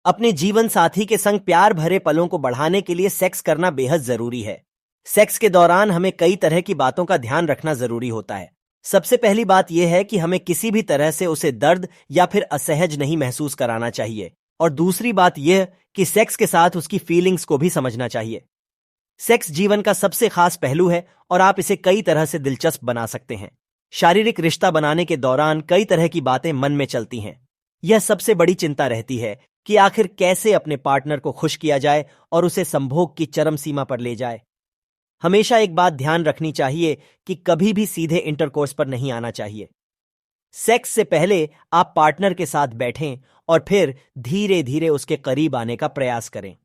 अपने जीवन साथी के संग प्यार भरे पलों को बढ़ाने के लिए सेक्स करना बेहद जरूरी है। सेक्स के दौरान हमें कई तरह की बातों का ध्यान रखना जरूरी होता है। सबसे पहली बात यह है कि हमें किसी भी तरह से उसे दर्द या फिर असहज नहीं महसूस कराना चाहिए, और दूसरी बात यह कि सेक्स के साथ उसकी फीलिंग्स को भी समझना चाहिए। सेक्स जीवन का सबसे खास पहलू है और आप इसे कई तरह से दिलचस्प बना सकते हैं। शारीरिक रिश्ता बनाने के दौरान कई तरह की बातें मन में चलती हैं। यह सबसे बड़ी चिंता रहती है कि आखिर कैसे अपने पार्टनर को खुश किया जाए और उसे संभोग की चरम सीमा पर ले जाए। हमेशा एक बात ध्यान रखनी चाहिए कि कभी भी सीधे इंटरकोर्स पर नहीं आना चाहिए। सेक्स से पहले आप पार्टनर के साथ बैठें और फिर धीरे धीरे उसके करीब आने का प्रयास करें।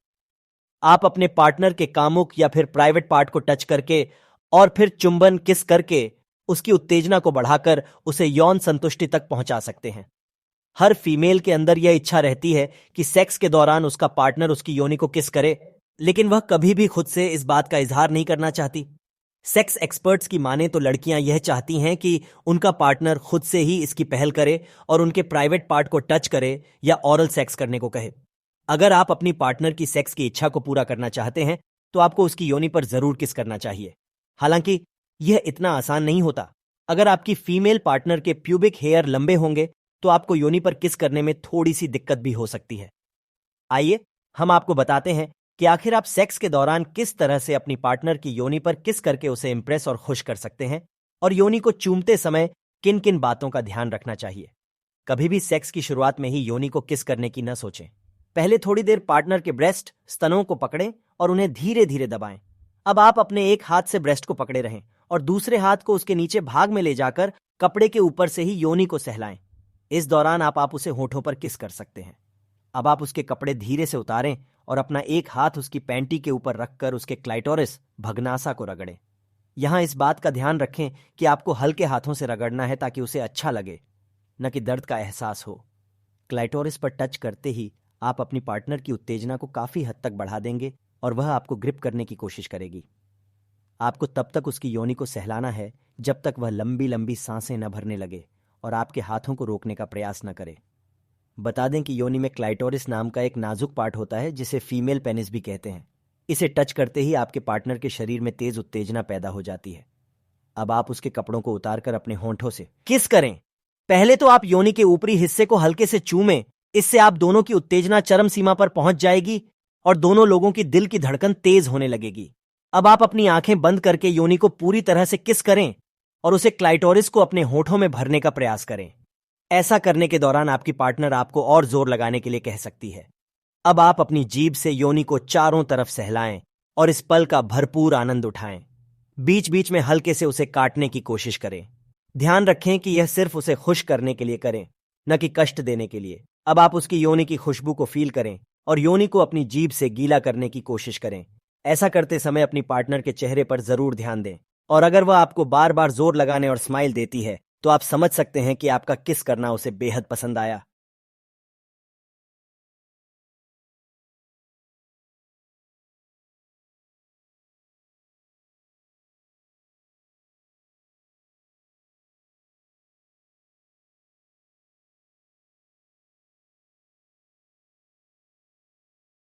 आप अपने पार्टनर के कामुक या फिर प्राइवेट पार्ट को टच करके और फिर चुंबन किस करके उसकी उत्तेजना को बढ़ाकर उसे यौन संतुष्टि तक पहुंचा सकते हैं। हर फीमेल के अंदर यह इच्छा रहती है कि सेक्स के दौरान उसका पार्टनर उसकी योनि को किस करे, लेकिन वह कभी भी खुद से इस बात का इजहार नहीं करना चाहती। सेक्स एक्सपर्ट्स की माने तो लड़कियां यह चाहती हैं कि उनका पार्टनर खुद से ही इसकी पहल करे और उनके प्राइवेट पार्ट को टच करे या ओरल सेक्स करने को कहे। अगर आप अपनी पार्टनर की सेक्स की इच्छा को पूरा करना चाहते हैं तो आपको उसकी योनि पर जरूर किस करना चाहिए। हालांकि यह इतना आसान नहीं होता। अगर आपकी फीमेल पार्टनर के प्यूबिक हेयर लंबे होंगे तो आपको योनि पर किस करने में थोड़ी सी दिक्कत भी हो सकती है। आइए हम आपको बताते हैं कि आखिर आप सेक्स के दौरान किस तरह से अपनी पार्टनर की योनि पर किस करके उसे इंप्रेस और खुश कर सकते हैं, और योनि को चूमते समय किन किन बातों का ध्यान रखना चाहिए। कभी भी सेक्स की शुरुआत में ही योनि को किस करने की न सोचें। पहले थोड़ी देर पार्टनर के ब्रेस्ट, स्तनों को पकड़ें और उन्हें धीरे धीरे दबाएं। अब आप अपने एक हाथ से ब्रेस्ट को पकड़े रहें और दूसरे हाथ को उसके नीचे भाग में ले जाकर कपड़े के ऊपर से ही योनि को सहलाएं। इस दौरान आप उसे होठों पर किस कर सकते हैं। अब आप उसके कपड़े धीरे से उतारें और अपना एक हाथ उसकी पैंटी के ऊपर रखकर उसके क्लाइटोरिस भगनासा को रगड़ें। यहां इस बात का ध्यान रखें कि आपको हल्के हाथों से रगड़ना है ताकि उसे अच्छा लगे, न कि दर्द का एहसास हो। क्लाइटोरिस पर टच करते ही आप अपनी पार्टनर की उत्तेजना को काफी हद तक बढ़ा देंगे और वह आपको ग्रिप करने की कोशिश करेगी। आपको तब तक उसकी योनि को सहलाना है जब तक वह लंबी लंबी सांसें न भरने लगे और आपके हाथों को रोकने का प्रयास न करे। बता दें कि योनि में क्लाइटोरिस नाम का एक नाजुक पार्ट होता है जिसे फीमेल पेनिस भी कहते हैं। इसे टच करते ही आपके पार्टनर के शरीर में तेज उत्तेजना पैदा हो जाती है। अब आप उसके कपड़ों को उतारकर अपने होंठों से किस करें। पहले तो आप योनि के ऊपरी हिस्से को हल्के से चूमें। इससे आप दोनों की उत्तेजना चरम सीमा पर पहुंच जाएगी और दोनों लोगों की दिल की धड़कन तेज होने लगेगी। अब आप अपनी आंखें बंद करके योनि को पूरी तरह से किस करें और उसे क्लाइटोरिस को अपने होठों में भरने का प्रयास करें। ऐसा करने के दौरान आपकी पार्टनर आपको और जोर लगाने के लिए कह सकती है। अब आप अपनी जीभ से योनि को चारों तरफ सहलाएं और इस पल का भरपूर आनंद उठाएं। बीच बीच में हल्के से उसे काटने की कोशिश करें। ध्यान रखें कि यह सिर्फ उसे खुश करने के लिए करें, न कि कष्ट देने के लिए। अब आप उसकी योनि की खुशबू को फील करें और योनि को अपनी जीभ से गीला करने की कोशिश करें। ऐसा करते समय अपनी पार्टनर के चेहरे पर जरूर ध्यान दें, और अगर वह आपको बार बार जोर लगाने और स्माइल देती है तो आप समझ सकते हैं कि आपका किस करना उसे बेहद पसंद आया।